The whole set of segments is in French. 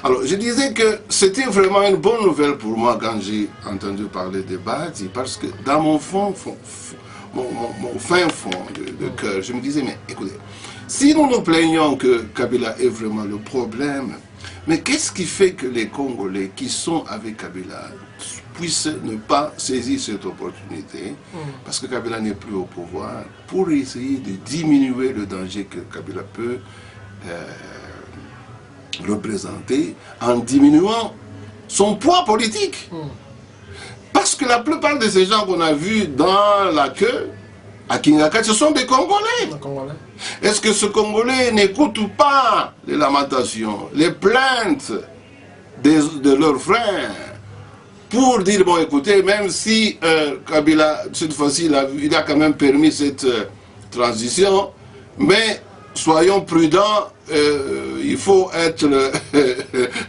Alors, je disais que c'était vraiment une bonne nouvelle pour moi quand j'ai entendu parler de Badi, parce que dans mon fond, mon fin fond de cœur, je me disais, mais écoutez, si nous nous plaignons que Kabila est vraiment le problème, mais qu'est-ce qui fait que les Congolais qui sont avec Kabila puissent ne pas saisir cette opportunité, parce que Kabila n'est plus au pouvoir, pour essayer de diminuer le danger que Kabila peut représenter en diminuant son poids politique. Parce que la plupart de ces gens qu'on a vus dans la queue à Kingaka, ce sont des Congolais. Est-ce que ce Congolais n'écoute pas les lamentations, les plaintes de leurs frères pour dire, bon écoutez, même si Kabila, cette fois-ci, il a quand même permis cette transition, mais soyons prudents, il faut être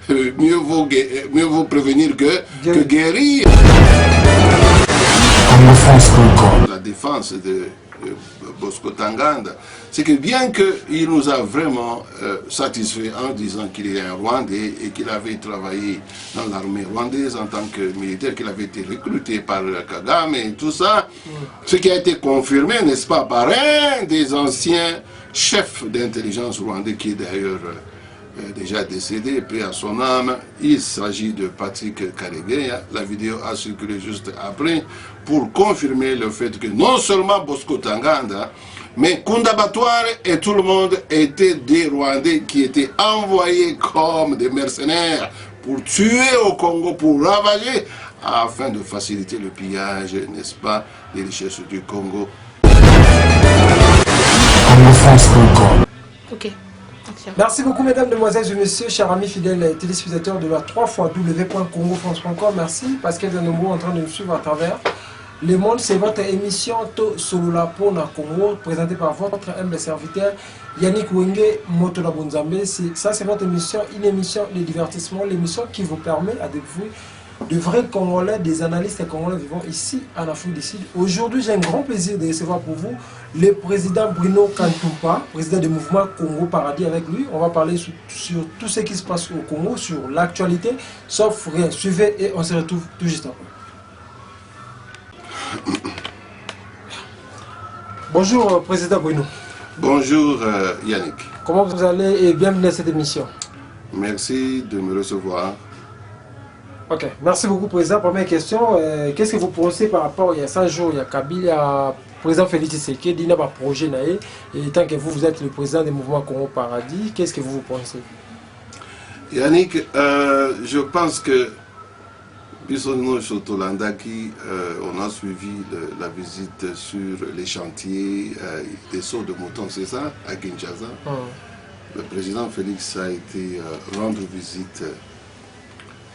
mieux vaut prévenir que guérir. La défense de Bosco Ntaganda, c'est que bien qu'il nous a vraiment satisfait en disant qu'il est un Rwandais et qu'il avait travaillé dans l'armée rwandaise en tant que militaire, qu'il avait été recruté par Kagame et tout ça, ce qui a été confirmé, n'est-ce pas, par un des anciens chefs d'intelligence rwandais qui est d'ailleurs déjà décédé, paix à son âme. Il s'agit de Patrick Karegeya. La vidéo a circulé juste après pour confirmer le fait que non seulement Bosco Ntaganda, mais Kunda Batware et tout le monde étaient des Rwandais qui étaient envoyés comme des mercenaires pour tuer au Congo, pour ravager, afin de faciliter le pillage, n'est-ce pas, des richesses du Congo. Ok. Merci beaucoup mesdames, demoiselles et messieurs, chers amis fidèles téléspectateurs de la 3xw.congofrance.com. Merci Pascal Zanombo en train de nous suivre à travers Le Monde. C'est votre émission To Solola Pona Congo, présentée par votre humble serviteur Yannick Wenge Motola Bonzambe. Ça c'est votre émission, une émission de divertissement, l'émission qui vous permet à découvrir de vrais Congolais, des analystes congolais vivant ici en Afrique du Sud. Aujourd'hui, j'ai un grand plaisir de recevoir pour vous le président Bruno Kantumpa, président du mouvement Congo Paradis. Avec lui, on va parler sur tout ce qui se passe au Congo, sur l'actualité, sauf rien. Suivez et on se retrouve tout juste après. Bonjour, président Bruno. Bonjour Yannick. Comment vous allez et bienvenue à cette émission. Merci de me recevoir. Ok, merci beaucoup président. Première question, qu'est-ce que vous pensez par rapport, il y a 5 jours, il y a Kabila, président Félix Tshisekedi, il y a un projet, et tant que vous êtes le président du mouvement Congo Paradis, qu'est-ce que vous pensez? Yannick, je pense que, Bissono Chotolandaki, on a suivi la visite sur les chantiers des sauts de moutons, c'est ça, à Kinshasa. Le président Félix a été rendre visite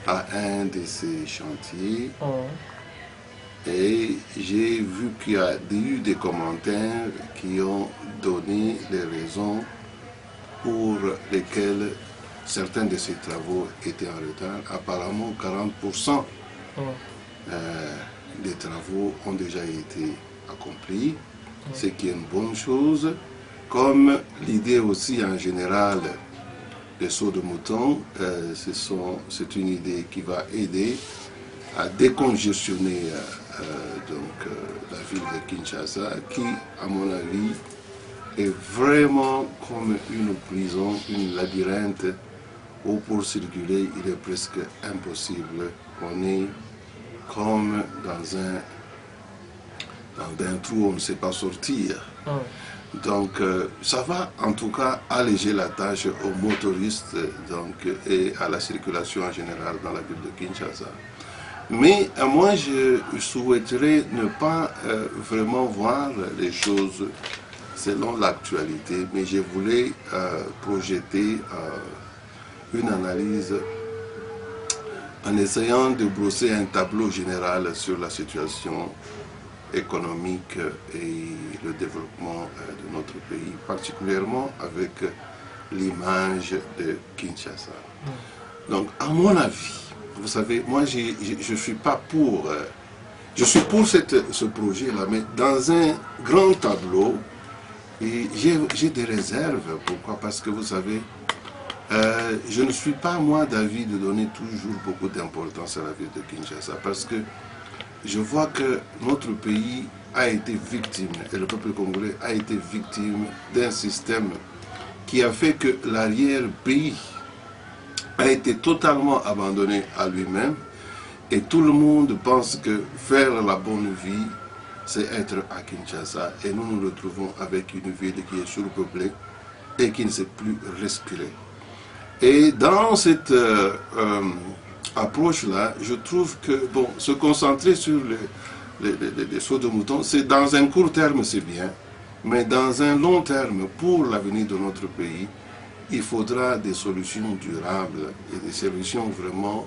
à un de ces chantiers et j'ai vu qu'il y a eu des commentaires qui ont donné les raisons pour lesquelles certains de ces travaux étaient en retard. Apparemment 40% des travaux ont déjà été accomplis, ce qui est une bonne chose, comme l'idée aussi en général les sauts de moutons, c'est une idée qui va aider à décongestionner la ville de Kinshasa, qui, à mon avis, est vraiment comme une prison, une labyrinthe, où pour circuler, il est presque impossible. On est comme dans un trou où on ne sait pas sortir. Donc ça va en tout cas alléger la tâche aux motoristes et à la circulation en général dans la ville de Kinshasa. Mais moi je souhaiterais ne pas vraiment voir les choses selon l'actualité, mais je voulais projeter une analyse en essayant de brosser un tableau général sur la situation économique et le développement de notre pays, particulièrement avec l'image de Kinshasa. Donc, à mon avis, vous savez, moi, je suis pas pour... je suis pour ce projet-là, mais dans un grand tableau, et j'ai des réserves. Pourquoi? Parce que vous savez, Je ne suis pas, moi, d'avis de donner toujours beaucoup d'importance à la ville de Kinshasa parce que je vois que notre pays a été victime, et le peuple congolais a été victime d'un système qui a fait que l'arrière-pays a été totalement abandonné à lui-même et tout le monde pense que faire la bonne vie, c'est être à Kinshasa et nous nous retrouvons avec une ville qui est surpeuplée et qui ne sait plus respirer. Et dans cette approche-là, je trouve que bon, se concentrer sur les sauts de moutons, c'est dans un court terme, c'est bien, mais dans un long terme, pour l'avenir de notre pays, il faudra des solutions durables et des solutions vraiment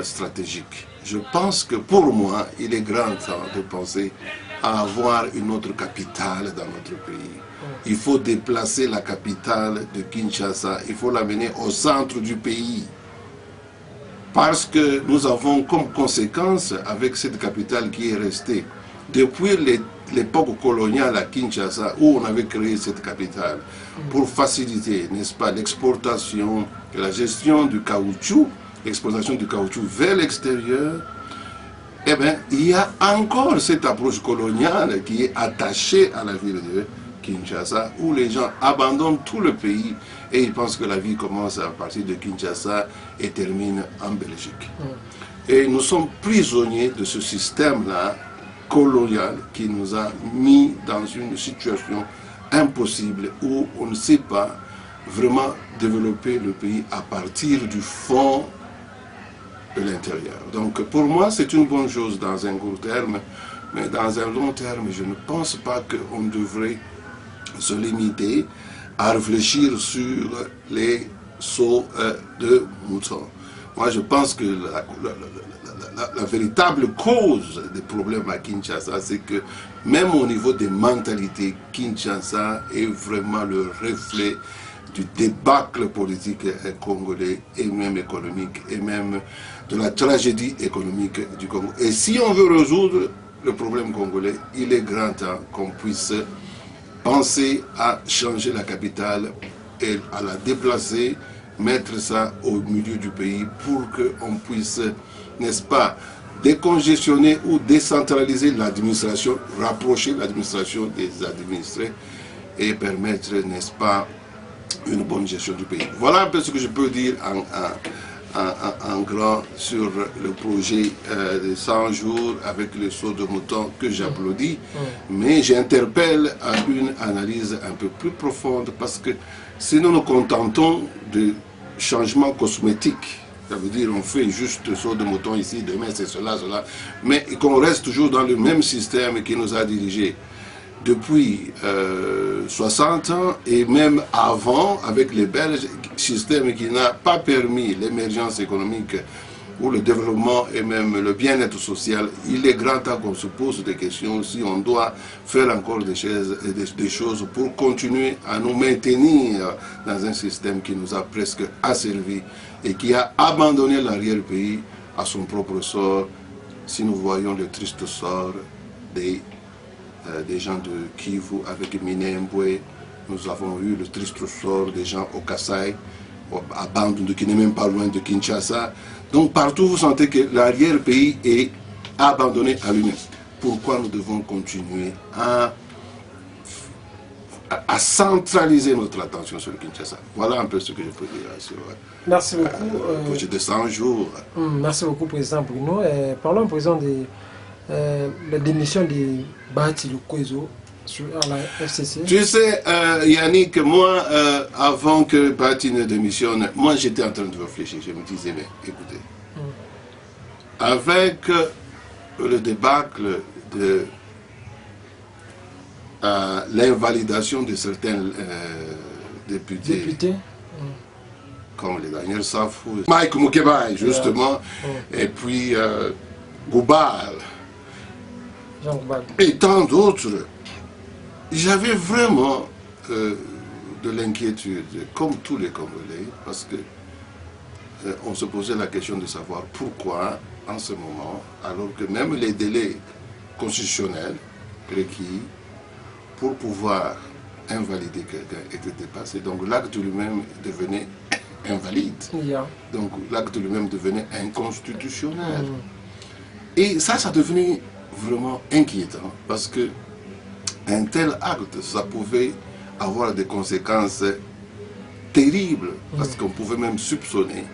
stratégiques. Je pense que pour moi, il est grand temps de penser à avoir une autre capitale dans notre pays. Il faut déplacer la capitale de Kinshasa, il faut l'amener au centre du pays. Parce que nous avons comme conséquence, avec cette capitale qui est restée, depuis l'époque coloniale à Kinshasa, où on avait créé cette capitale, pour faciliter, n'est-ce pas, l'exportation et la gestion du caoutchouc, l'exportation du caoutchouc vers l'extérieur, eh bien, il y a encore cette approche coloniale qui est attachée à la ville de Kinshasa, où les gens abandonnent tout le pays et ils pensent que la vie commence à partir de Kinshasa et termine en Belgique. Et nous sommes prisonniers de ce système-là colonial qui nous a mis dans une situation impossible où on ne sait pas vraiment développer le pays à partir du fond de l'intérieur. Donc pour moi, c'est une bonne chose dans un court terme, mais dans un long terme, je ne pense pas qu'on devrait se limiter à réfléchir sur les sauts de moutons. Moi, je pense que la véritable cause des problèmes à Kinshasa, c'est que même au niveau des mentalités, Kinshasa est vraiment le reflet du débâcle politique congolais et même économique et même de la tragédie économique du Congo. Et si on veut résoudre le problème congolais, il est grand temps qu'on puisse penser à changer la capitale et à la déplacer, mettre ça au milieu du pays pour qu'on puisse, n'est-ce pas, décongestionner ou décentraliser l'administration, rapprocher l'administration des administrés et permettre, n'est-ce pas, une bonne gestion du pays. Voilà un peu ce que je peux dire en grand sur le projet de 100 jours avec les sauts de mouton que j'applaudis, mais j'interpelle à une analyse un peu plus profonde parce que si nous nous contentons de changements cosmétiques, ça veut dire on fait juste saut de mouton ici, demain c'est cela, mais qu'on reste toujours dans le même système qui nous a dirigés depuis 60 ans et même avant avec les Belges, système qui n'a pas permis l'émergence économique ou le développement et même le bien-être social. Il est grand temps qu'on se pose des questions si on doit faire encore des choses pour continuer à nous maintenir dans un système qui nous a presque asservis et qui a abandonné l'arrière-pays à son propre sort si nous voyons le triste sort des gens de Kivu avec Minembwe. Nous avons eu le triste sort des gens au Kasaï, à Bandundu, qui n'est même pas loin de Kinshasa. Donc partout vous sentez que l'arrière-pays est abandonné à lui-même. Pourquoi nous devons continuer à centraliser notre attention sur le Kinshasa? Voilà un peu ce que je peux dire sur merci beaucoup, le projet de 100 jours. Merci beaucoup, Président Bruno. Parlons, Président, de la démission de Bahati Lukwebo à la FCC. Tu sais, Yannick, moi, avant que Bahati ne démissionne, moi j'étais en train de réfléchir. Je me disais, mais écoutez, avec le débâcle de l'invalidation de certains députés, comme les derniers Safou, Mike Mukebai, justement, et puis Goubal, et tant d'autres, j'avais vraiment de l'inquiétude, comme tous les Congolais, parce que on se posait la question de savoir pourquoi, en ce moment, alors que même les délais constitutionnels requis pour pouvoir invalider quelqu'un étaient dépassés, donc l'acte lui-même devenait invalide. Yeah. Donc l'acte lui-même devenait inconstitutionnel. Et ça devenait vraiment inquiétant parce que un tel acte, ça pouvait avoir des conséquences terribles parce qu'on pouvait même soupçonner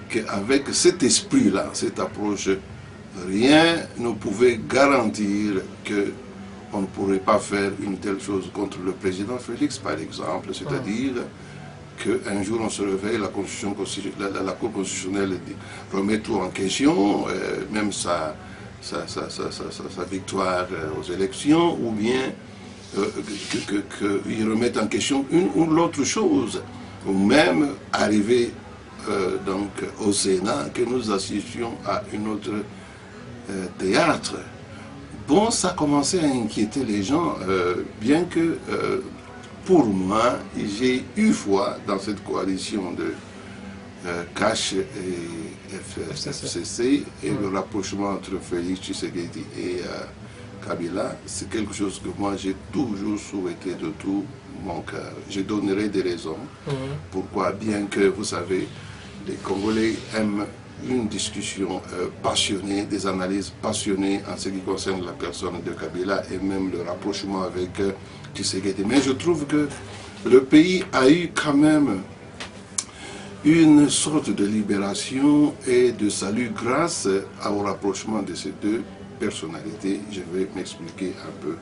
qu'avec cet esprit-là, cette approche, rien ne pouvait garantir qu'on ne pourrait pas faire une telle chose contre le président Félix, par exemple, c'est-à-dire qu'un jour on se réveille, la Cour constitutionnelle remet tout en question, même sa victoire aux élections, ou bien qu'ils remettent en question une ou l'autre chose, ou même arriver donc au Sénat, que nous assistions à une autre théâtre. Bon, ça commençait à inquiéter les gens, bien que pour moi, j'ai eu foi dans cette coalition de CACH et FCC, et le rapprochement entre Félix Tshisekedi et Kabila, c'est quelque chose que moi j'ai toujours souhaité de tout mon cœur. Je donnerai des raisons pourquoi, bien que vous savez, les Congolais aiment une discussion passionnée, des analyses passionnées en ce qui concerne la personne de Kabila et même le rapprochement avec Tshisekedi. Mais je trouve que le pays a eu quand même une sorte de libération et de salut grâce au rapprochement de ces deux personnalités. Je vais m'expliquer un peu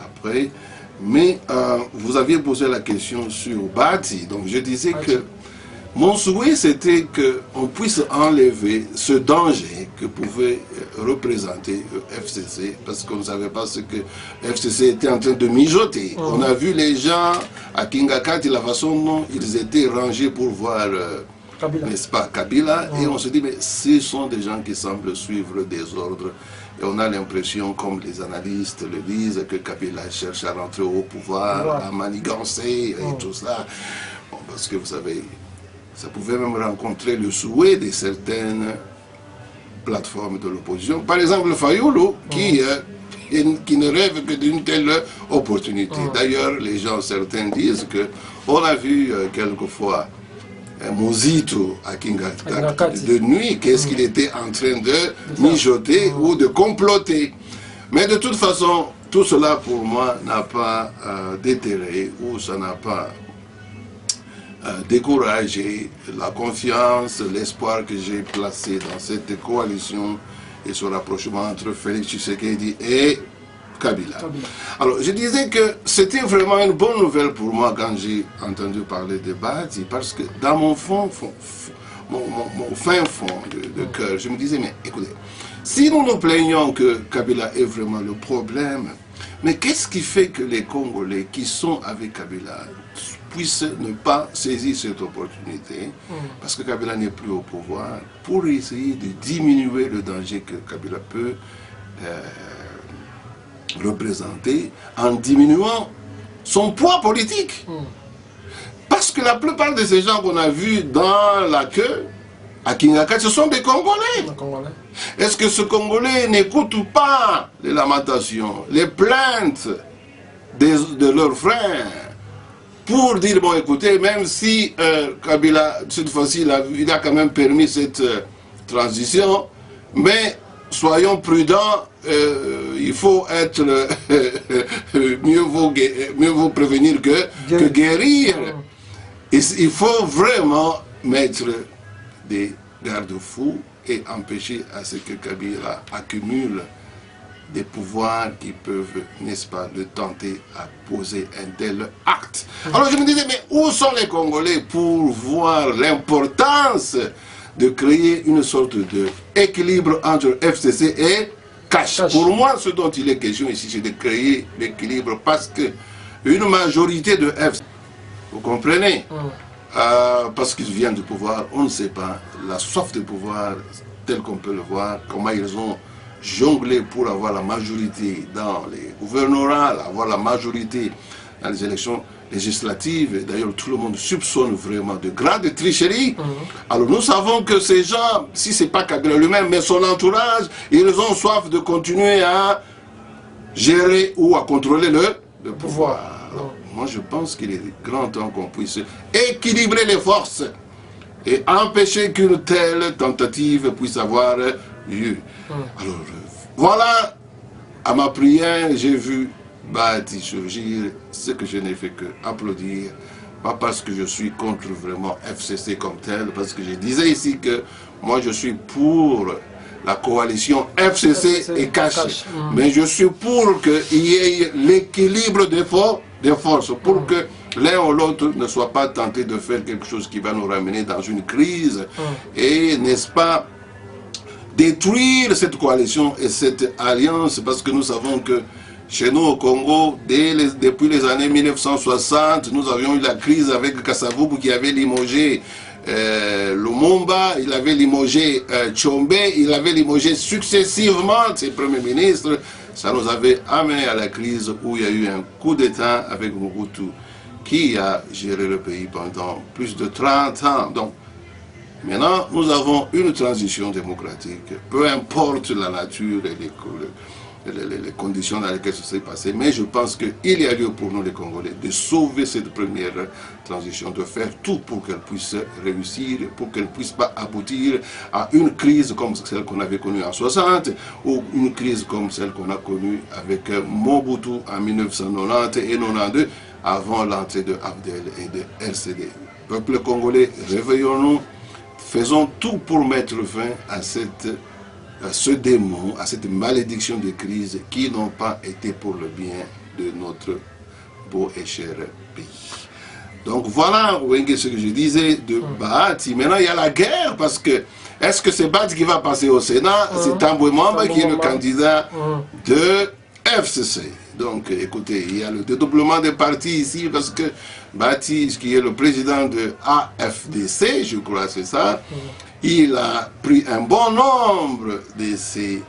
après. Mais vous aviez posé la question sur Bati. Donc je disais que mon souhait, c'était qu'on puisse enlever ce danger que pouvait représenter FCC, parce qu'on ne savait pas ce que FCC était en train de mijoter. On a vu les gens à Kingakati, la façon dont ils étaient rangés pour voir, n'est-ce pas, Kabila, et on se dit, mais ce sont des gens qui semblent suivre des ordres. Et on a l'impression, comme les analystes le disent, que Kabila cherche à rentrer au pouvoir, à manigancer et tout ça. Bon, parce que vous savez, ça pouvait même rencontrer le souhait de certaines plateformes de l'opposition. Par exemple, Fayulu, qui ne rêve que d'une telle opportunité. D'ailleurs, les gens, certains disent qu'on a vu quelquefois Mozito à Kingakati de nuit, qu'est-ce qu'il était en train de mijoter ou de comploter. Mais de toute façon, tout cela pour moi n'a pas déterré ou ça n'a pas décourager la confiance, l'espoir que j'ai placé dans cette coalition et ce rapprochement entre Félix Tshisekedi et Kabila. Alors, je disais que c'était vraiment une bonne nouvelle pour moi quand j'ai entendu parler de Bati, parce que dans mon mon fin fond de cœur, je me disais, mais écoutez, si nous nous plaignons que Kabila est vraiment le problème, mais qu'est-ce qui fait que les Congolais qui sont avec Kabila puissent ne pas saisir cette opportunité, parce que Kabila n'est plus au pouvoir, pour essayer de diminuer le danger que Kabila peut représenter en diminuant son poids politique. Parce que la plupart de ces gens qu'on a vus dans la queue à Kingakati, ce sont des Congolais. Est-ce que ce Congolais n'écoute pas les lamentations, les plaintes de leurs frères pour dire, bon écoutez, même si Kabila, cette fois-ci, il a quand même permis cette transition, mais soyons prudents, il faut être mieux vaut prévenir que guérir. Il faut vraiment mettre des garde-fous et empêcher à ce que Kabila accumule des pouvoirs qui peuvent, n'est-ce pas, le tenter à poser un tel acte. Alors je me disais, mais où sont les Congolais pour voir l'importance de créer une sorte d'équilibre entre FCC et CACH. Pour moi, ce dont il est question ici, c'est de créer l'équilibre parce que une majorité de FCC, vous comprenez, parce qu'ils viennent du pouvoir, on ne sait pas, la soif de pouvoir, tel qu'on peut le voir, comment ils ont jonglé pour avoir la majorité dans les gouvernorats, avoir la majorité dans les élections législatives. D'ailleurs, tout le monde soupçonne vraiment de grandes tricheries. Alors nous savons que ces gens, si ce n'est pas Kabila lui-même, mais son entourage, ils ont soif de continuer à gérer ou à contrôler le pouvoir. Alors, moi, je pense qu'il est grand temps qu'on puisse équilibrer les forces et empêcher qu'une telle tentative puisse avoir lieu. Alors, voilà, à ma prière, j'ai vu Bahati surgir, ce que je n'ai fait que applaudir, pas parce que je suis contre vraiment FCC comme tel, parce que je disais ici que moi je suis pour la coalition FCC et Cash, mais je suis pour qu'il y ait l'équilibre des forces, pour que l'un ou l'autre ne soit pas tenté de faire quelque chose qui va nous ramener dans une crise, et n'est-ce pas, détruire cette coalition et cette alliance, parce que nous savons que chez nous au Congo, depuis les années 1960, nous avions eu la crise avec Kasavubu qui avait limogé Lumumba, il avait limogé Tshombe, il avait limogé successivement ses premiers ministres. Ça nous avait amené à la crise où il y a eu un coup d'État avec Mobutu qui a géré le pays pendant plus de 30 ans. Donc, maintenant, nous avons une transition démocratique, peu importe la nature et les conditions dans lesquelles ça s'est passé, mais je pense qu'il y a lieu pour nous les Congolais de sauver cette première transition, de faire tout pour qu'elle puisse réussir, pour qu'elle ne puisse pas aboutir à une crise comme celle qu'on avait connue en 60, ou une crise comme celle qu'on a connue avec Mobutu en 1990 et 1992, avant l'entrée de Abdel et de RCD. Peuple congolais, réveillons-nous, faisons tout pour mettre fin à ce démon, à cette malédiction de crise qui n'ont pas été pour le bien de notre beau et cher pays. Donc voilà, ce que je disais de Bahati. Maintenant, il y a la guerre, parce que est-ce que c'est Bahati qui va passer au Sénat? C'est Tambwe Mwamba qui est le candidat de FCC. Donc, écoutez, il y a le dédoublement des partis ici, parce que Bahati, qui est le président de AFDC, je crois c'est ça, il a pris un bon nombre de ses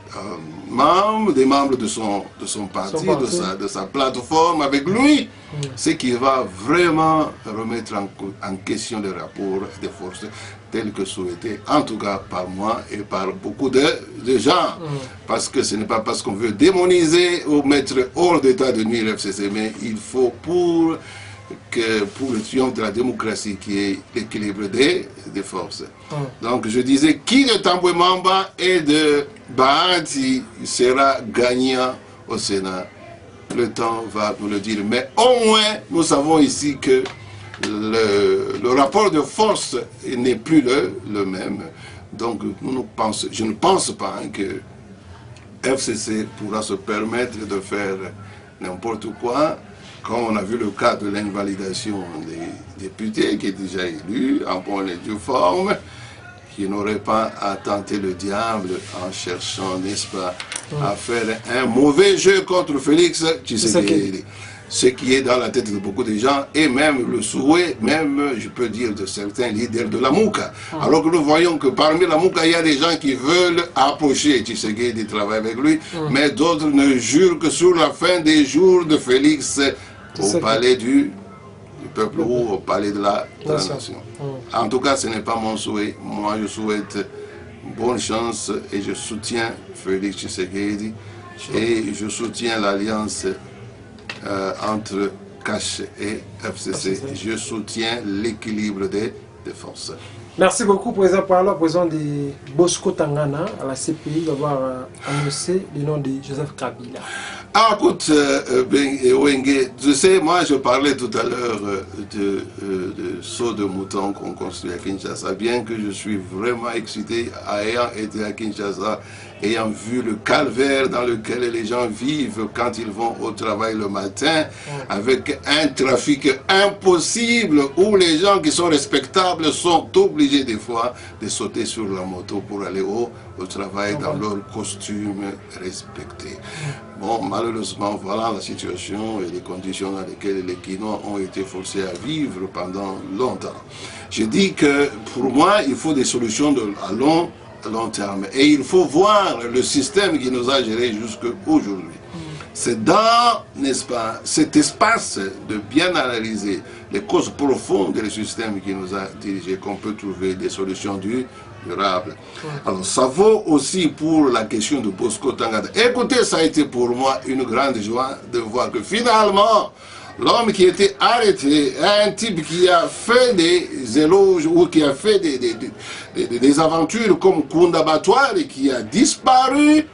membres, des membres de son parti, de sa plateforme avec lui, ce qui va vraiment remettre en question les rapports de force tels que souhaités, en tout cas par moi et par beaucoup de gens. Parce que ce n'est pas parce qu'on veut démoniser ou mettre hors d'état de nuire FCC, mais il faut pour le triomphe de la démocratie qui est l'équilibre des forces. Donc je disais, qui de Tambwe Mwamba et de Bahati sera gagnant au Sénat? Le temps va nous le dire, mais au moins nous savons ici que le rapport de force n'est plus le même. Donc je ne pense pas que FCC pourra se permettre de faire n'importe quoi, comme on a vu le cas de l'invalidation des députés qui est déjà élu en bonne et due forme, qui n'aurait pas à tenter le diable en cherchant, n'est-ce pas, à faire un mauvais jeu contre Félix Tshisekedi. Ce qui est dans la tête de beaucoup de gens, et même le souhait, même, je peux dire, de certains leaders de la Mouka. Alors que nous voyons que parmi la Mouka, il y a des gens qui veulent approcher Tshisekedi, travailler avec lui, mais d'autres ne jurent que sur la fin des jours de Félix au palais du peuple ou au palais de la nation. En tout cas, ce n'est pas mon souhait. Moi, je souhaite bonne chance et je soutiens Félix Tshisekedi et je soutiens l'alliance entre Cash et FCC. Je soutiens l'équilibre des forces. Merci beaucoup, Président Parlant, président de Bosco Tangana, à la CPI, d'avoir annoncé le nom de Joseph Kabila. Ah, écoute, tu sais, moi je parlais tout à l'heure de saut de mouton qu'on construit à Kinshasa, bien que je suis vraiment excité ayant été à Kinshasa, ayant vu le calvaire dans lequel les gens vivent quand ils vont au travail le matin, avec un trafic impossible où les gens qui sont respectables sont obligés des fois de sauter sur la moto pour aller au travail dans leur costume respecté. Bon, malheureusement, voilà la situation et les conditions dans lesquelles les Kinois ont été forcés à vivre pendant longtemps. Je dis que pour moi, il faut des solutions à long terme. Et il faut voir le système qui nous a gérés jusqu'à aujourd'hui. C'est dans, n'est-ce pas, cet espace de bien analyser les causes profondes du système qui nous a dirigés qu'on peut trouver des solutions durables. Alors ça vaut aussi pour la question de Bosco Tangana. Écoutez, ça a été pour moi une grande joie de voir que finalement, l'homme qui était arrêté, un type qui a fait des éloges ou qui a fait des aventures comme Kunda Batware et qui a disparu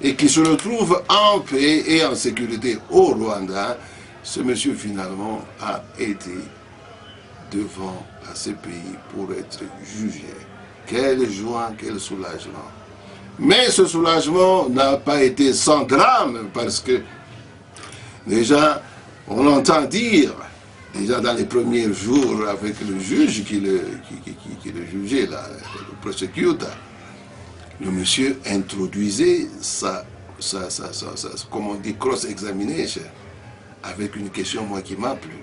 et qui se retrouve en paix et en sécurité au Rwanda, ce monsieur finalement a été devant la CPI pour être jugé. Quelle joie, quel soulagement. Mais ce soulagement n'a pas été sans drame parce que déjà, on entend dire, déjà dans les premiers jours avec le juge qui le jugeait, là, le prosecutor, le monsieur introduisait comme on dit, cross-examination avec une question, moi, qui m'a plu.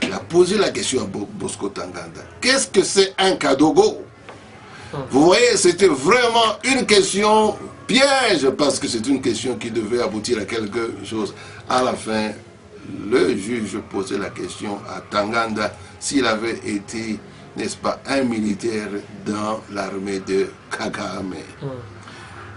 Il a posé la question à Bosco Ntaganda. Qu'est-ce que c'est un Kadogo? Vous voyez, c'était vraiment une question piège, parce que c'est une question qui devait aboutir à quelque chose. À la fin, le juge posait la question à Ntaganda s'il avait été, n'est-ce pas, un militaire dans l'armée de Kagame.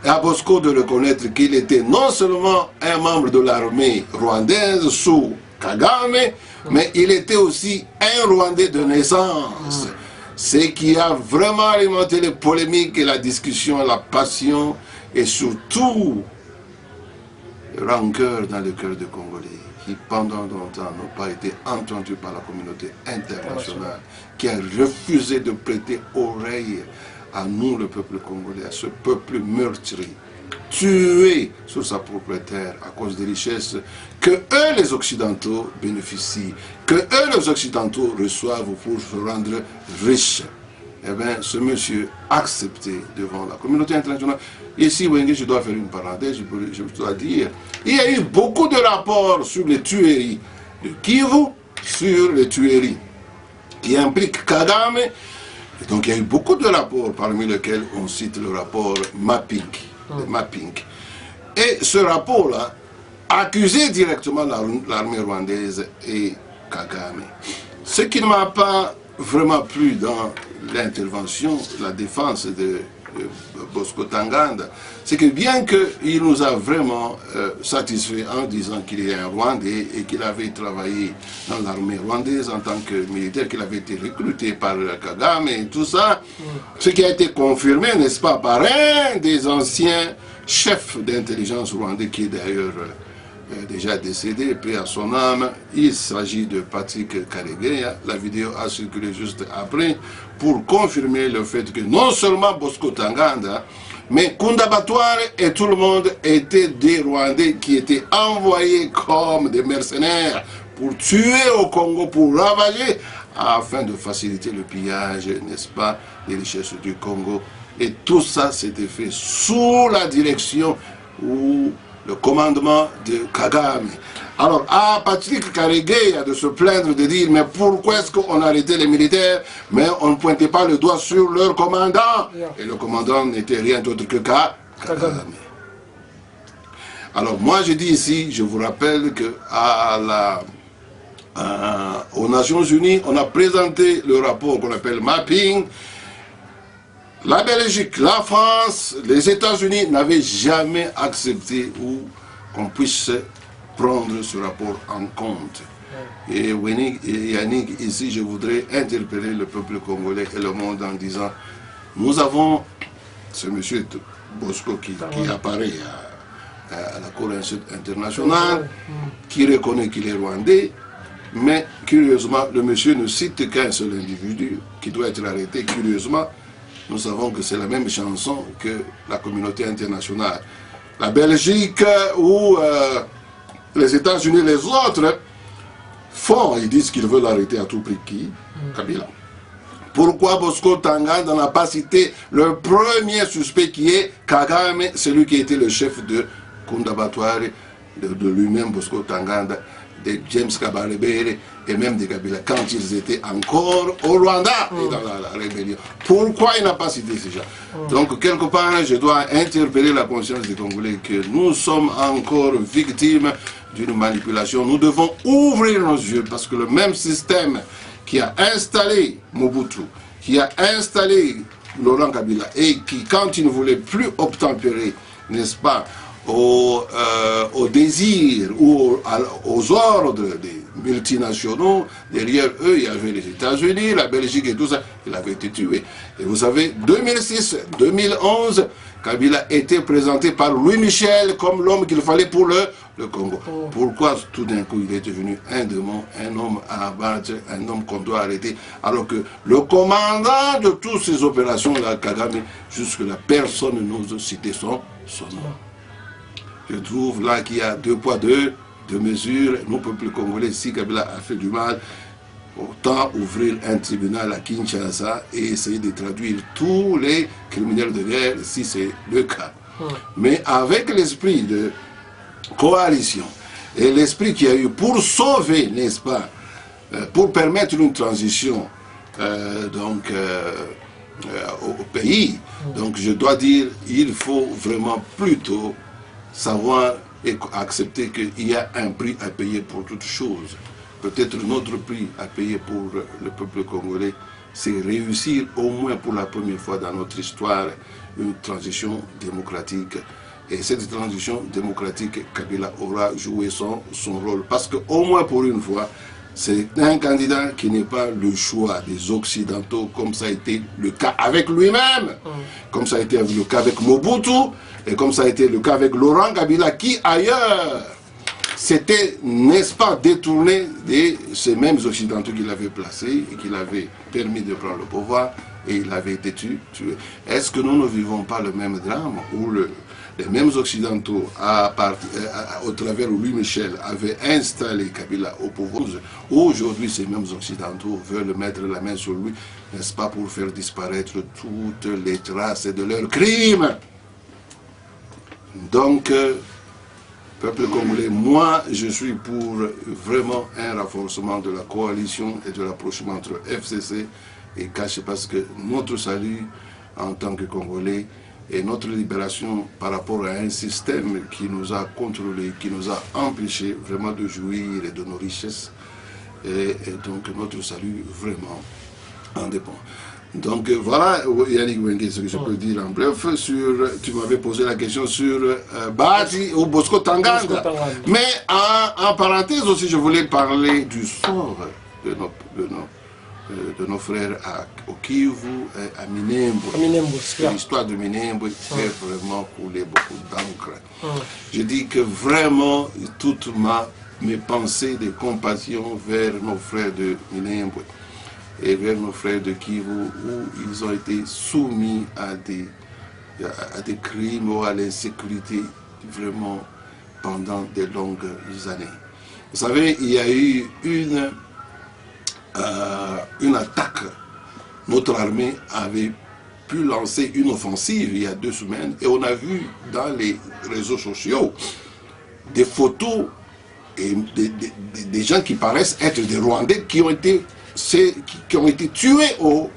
Et à Bosco de reconnaître qu'il était non seulement un membre de l'armée rwandaise sous Kagame, mais il était aussi un Rwandais de naissance. Ce qui a vraiment alimenté les polémiques et la discussion, la passion et surtout le rancœur dans le cœur des Congolais qui pendant longtemps n'ont pas été entendus par la communauté internationale, qui a refusé de prêter oreille à nous, le peuple congolais, à ce peuple meurtri, tué sur sa propre terre à cause des richesses que eux, les Occidentaux, bénéficient, que eux, les Occidentaux, reçoivent pour se rendre riches. Eh bien, ce monsieur accepté devant la communauté internationale. Ici, Wenge, je dois faire une parenthèse, je dois dire, il y a eu beaucoup de rapports sur les tueries de Kivu, sur les tueries qui impliquent Kagame. Et donc, il y a eu beaucoup de rapports, parmi lesquels on cite le rapport Mapping. Et ce rapport-là accusait directement l'armée rwandaise et Kagame. Ce qui ne m'a pas vraiment plu dans l'intervention, la défense de Bosco Ntaganda, c'est que bien qu'il nous a vraiment satisfait en disant qu'il est un Rwandais et qu'il avait travaillé dans l'armée rwandaise en tant que militaire, qu'il avait été recruté par Kagame et tout ça, ce qui a été confirmé, n'est-ce pas, par un des anciens chefs d'intelligence rwandais qui est d'ailleurs déjà décédé, paix à son âme. Il s'agit de Patrick Karegeya. La vidéo a circulé juste après pour confirmer le fait que non seulement Bosco Ntaganda, mais Kunda Batware et tout le monde étaient des Rwandais qui étaient envoyés comme des mercenaires pour tuer au Congo, pour ravager, afin de faciliter le pillage, n'est-ce pas, des richesses du Congo. Et tout ça s'était fait sous la direction ou le commandement de Kagame. Alors, à Patrick Karegeya de se plaindre, de dire, mais pourquoi est-ce qu'on a arrêté les militaires, mais on ne pointait pas le doigt sur leur commandant? Et le commandant n'était rien d'autre que Kagame. Alors, moi, je dis ici, je vous rappelle que aux Nations Unies, on a présenté le rapport qu'on appelle Mapping. La Belgique, la France, les États-Unis n'avaient jamais accepté ou qu'on puisse prendre ce rapport en compte. Et Yannick, ici, je voudrais interpeller le peuple congolais et le monde en disant, nous avons ce monsieur Bosco qui apparaît à la Cour internationale, qui reconnaît qu'il est rwandais, mais curieusement, le monsieur ne cite qu'un seul individu qui doit être arrêté. Curieusement, nous savons que c'est la même chanson que la communauté internationale. La Belgique ou les États-Unis, les autres, font, ils disent qu'ils veulent arrêter à tout prix qui? Kabila. Pourquoi Bosco Ntaganda n'a pas cité le premier suspect qui est Kagame, celui qui était le chef de Kunda Batware, de lui-même Bosco Ntaganda, de James Kabarebe et même de Kabila, quand ils étaient encore au Rwanda et dans la rébellion. Pourquoi il n'a pas cité ces gens? Donc, quelque part, je dois interpeller la conscience des Congolais que nous sommes encore victimes d'une manipulation. Nous devons ouvrir nos yeux parce que le même système qui a installé Mobutu, qui a installé Laurent Kabila et qui, quand il ne voulait plus obtempérer, n'est-ce pas, au désir ou aux ordres des multinationaux. Derrière eux, il y avait les États-Unis, la Belgique et tout ça. Il avait été tué. Et vous savez, 2006, 2011, Kabila était présenté par Louis Michel comme l'homme qu'il fallait pour le Congo. Pourquoi tout d'un coup il est devenu un démon, un homme à abattre, un homme qu'on doit arrêter, alors que le commandant de toutes ces opérations-là, Kagame, jusque-là, personne n'ose citer son nom. Je trouve là qu'il y a deux poids, deux mesures. Nous, peuple congolais, si Kabila a fait du mal, autant ouvrir un tribunal à Kinshasa et essayer de traduire tous les criminels de guerre, si c'est le cas. Mais avec l'esprit de coalition et l'esprit qu'il y a eu pour sauver, n'est-ce pas, pour permettre une transition au pays, donc je dois dire, il faut vraiment plutôt savoir et accepter qu'il y a un prix à payer pour toute chose. Peut-être notre prix à payer pour le peuple congolais, c'est réussir au moins pour la première fois dans notre histoire une transition démocratique. Et cette transition démocratique, Kabila aura joué son rôle. Parce qu'au moins pour une fois, c'est un candidat qui n'est pas le choix des Occidentaux, comme ça a été le cas avec lui-même, comme ça a été le cas avec Mobutu, et comme ça a été le cas avec Laurent Kabila, qui ailleurs s'était, n'est-ce pas, détourné de ces mêmes Occidentaux qu'il avait placés et qu'il avait permis de prendre le pouvoir, et il avait été tué. Est-ce que nous ne vivons pas le même drame où les mêmes Occidentaux, au travers de Louis Michel, avaient installé Kabila au pouvoir? Aujourd'hui, ces mêmes Occidentaux veulent mettre la main sur lui, n'est-ce pas, pour faire disparaître toutes les traces de leurs crimes. Donc, peuple congolais, moi, je suis pour vraiment un renforcement de la coalition et de l'approchement entre FCC et Kaché, parce que notre salut en tant que Congolais et notre libération par rapport à un système qui nous a contrôlés, qui nous a empêchés vraiment de jouir de nos richesses, et donc notre salut vraiment en dépend. Donc voilà, Yannick Wengue, ce que je peux dire en bref. Tu m'avais posé la question sur Badi ou Bosco Tanganda. Mais en parenthèse aussi, je voulais parler du sort de nos frères au Kivu et à Minembwe. L'histoire de Minembwe fait vraiment couler beaucoup d'encre. Je dis que vraiment, toutes mes pensées de compassion vers nos frères de Minembwe et vers nos frères de Kivu, où ils ont été soumis à des crimes ou à l'insécurité vraiment pendant de longues années. Vous savez, il y a eu une attaque. Notre armée avait pu lancer une offensive il y a 2 semaines et on a vu dans les réseaux sociaux des photos et des gens qui paraissent être des Rwandais qui ont été tués au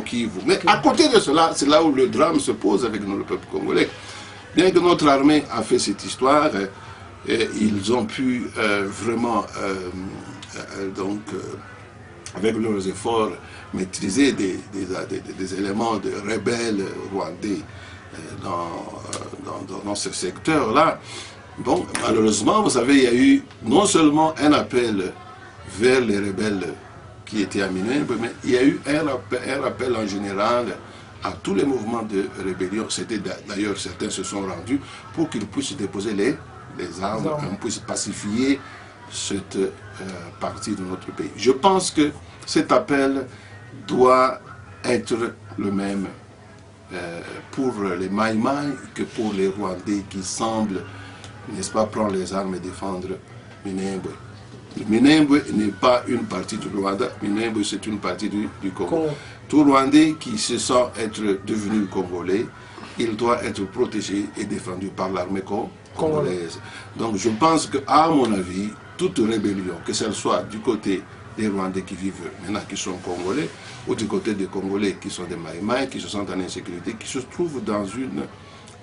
Kivu. Mais à côté de cela, c'est là où le drame se pose avec le peuple congolais. Bien que notre armée a fait cette histoire, ils ont pu vraiment, avec leurs efforts, maîtriser des éléments de rebelles rwandais dans ce secteur-là. Bon, malheureusement, vous savez, il y a eu non seulement un appel vers les rebelles qui étaient à Minembwe, mais il y a eu un rappel en général à tous les mouvements de rébellion. C'était d'ailleurs, certains se sont rendus pour qu'ils puissent déposer les armes, qu'on puisse pacifier cette partie de notre pays. Je pense que cet appel doit être le même pour les Maïmaï que pour les Rwandais qui semblent, n'est-ce pas, prendre les armes et défendre Minembwe. Minembwe n'est pas une partie du Rwanda, Minembwe c'est une partie du Congo. Tout Rwandais qui se sent être devenu Congolais, il doit être protégé et défendu par l'armée congolaise. Donc je pense qu'à mon avis, toute rébellion, que ce soit du côté des Rwandais qui vivent maintenant, qui sont Congolais, ou du côté des Congolais qui sont des Maïmaï, qui se sentent en insécurité, qui se trouvent dans une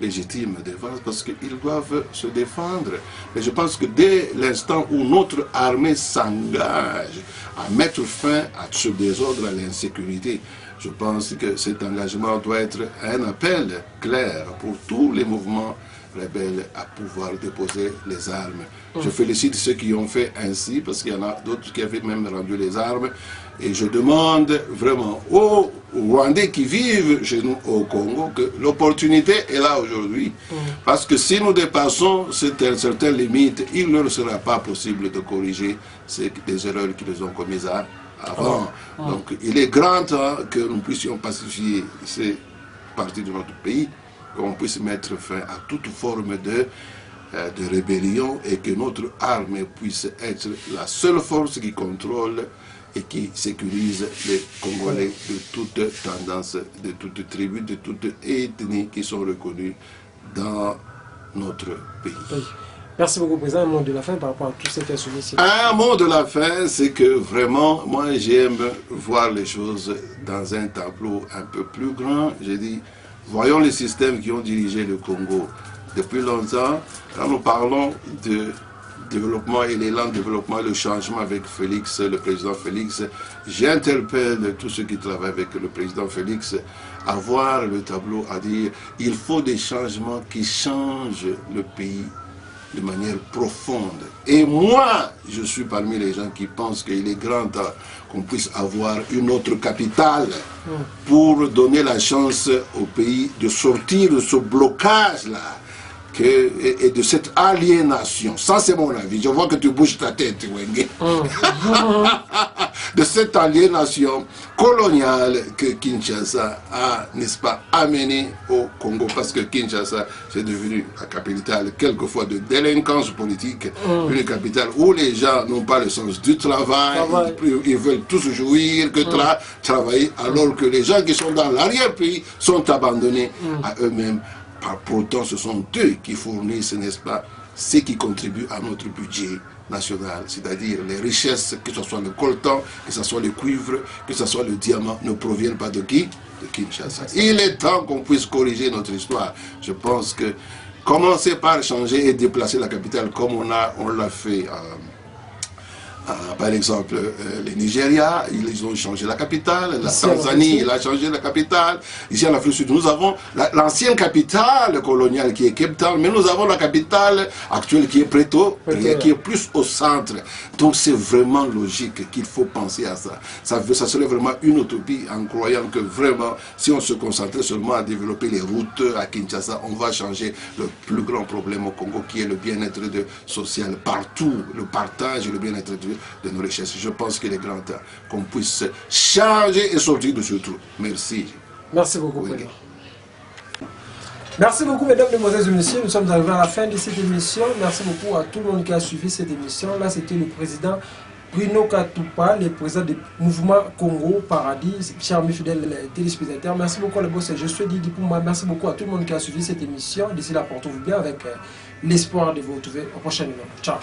légitime défense, parce qu'ils doivent se défendre. Mais je pense que dès l'instant où notre armée s'engage à mettre fin à ce désordre, à l'insécurité, Je pense que cet engagement doit être un appel clair pour tous les mouvements rebelles à pouvoir déposer les armes. Je félicite ceux qui ont fait ainsi, parce qu'il y en a d'autres qui avaient même rendu les armes. Et je demande vraiment aux Rwandais qui vivent chez nous au Congo que l'opportunité est là aujourd'hui. Parce que si nous dépassons certaines limites, il ne sera pas possible de corriger les erreurs qu'ils ont commises avant. Donc il est grand temps que nous puissions pacifier ces parties de notre pays, qu'on puisse mettre fin à toute forme de rébellion et que notre armée puisse être la seule force qui contrôle et qui sécurise les Congolais de toute tendance, de toute tribu, de toute ethnie qui sont reconnus dans notre pays. Oui. Merci beaucoup, Président. Un mot de la fin par rapport à tout ce qui est soumis ici. Un mot de la fin, c'est que vraiment, moi j'aime voir les choses dans un tableau un peu plus grand. J'ai dit, voyons les systèmes qui ont dirigé le Congo depuis longtemps. Quand nous parlons de développement et l'élan de développement, le changement avec Félix, le président Félix, j'interpelle tous ceux qui travaillent avec le président Félix à voir le tableau, à dire il faut des changements qui changent le pays de manière profonde. Et moi, je suis parmi les gens qui pensent qu'il est grand temps qu'on puisse avoir une autre capitale pour donner la chance au pays de sortir de ce blocage-là et de cette aliénation. Ça, c'est mon avis. Je vois que tu bouges ta tête, Wenge. De cette aliénation coloniale que Kinshasa a, n'est-ce pas, amené au Congo. Parce que Kinshasa, c'est devenu la capitale, quelquefois, de délinquance politique. Une capitale où les gens n'ont pas le sens du travail. Ils veulent tous jouir, que travailler, alors que les gens qui sont dans l'arrière-pays sont abandonnés à eux-mêmes. Pourtant, ce sont eux qui fournissent, n'est-ce pas, ce qui contribue à notre budget national, c'est-à-dire les richesses, que ce soit le coltan, que ce soit le cuivre, que ce soit le diamant, ne proviennent pas de qui? De Kinshasa. Il est temps qu'on puisse corriger notre histoire. Je pense que commencer par changer et déplacer la capitale comme on l'a fait par exemple, le Nigeria, ils ont changé la capitale, la Tanzanie, il a changé la capitale. Ici en Afrique du Sud, nous avons l'ancienne capitale coloniale qui est Cape Town, mais nous avons la capitale actuelle qui est Pretoria, qui est plus au centre. Donc c'est vraiment logique qu'il faut penser à ça. Ça serait vraiment une utopie en croyant que vraiment, si on se concentrait seulement à développer les routes à Kinshasa, on va changer le plus grand problème au Congo qui est le bien-être social partout, le partage et le bien-être de nos richesses. Je pense qu'il est grand temps qu'on puisse changer et sortir de ce trou. Merci. Merci beaucoup, Président. Merci beaucoup, mesdames, mesdemoiselles et messieurs. Nous sommes arrivés à la fin de cette émission. Merci beaucoup à tout le monde qui a suivi cette émission. Là, c'était le président Bruno Katupa, le président du mouvement Congo Paradis, chers mes fidèles téléspectateurs. Merci beaucoup, les boss. Je suis Didi Pouma. Merci beaucoup à tout le monde qui a suivi cette émission. D'ici là, portez-vous bien avec l'espoir de vous retrouver au prochain numéro. Ciao.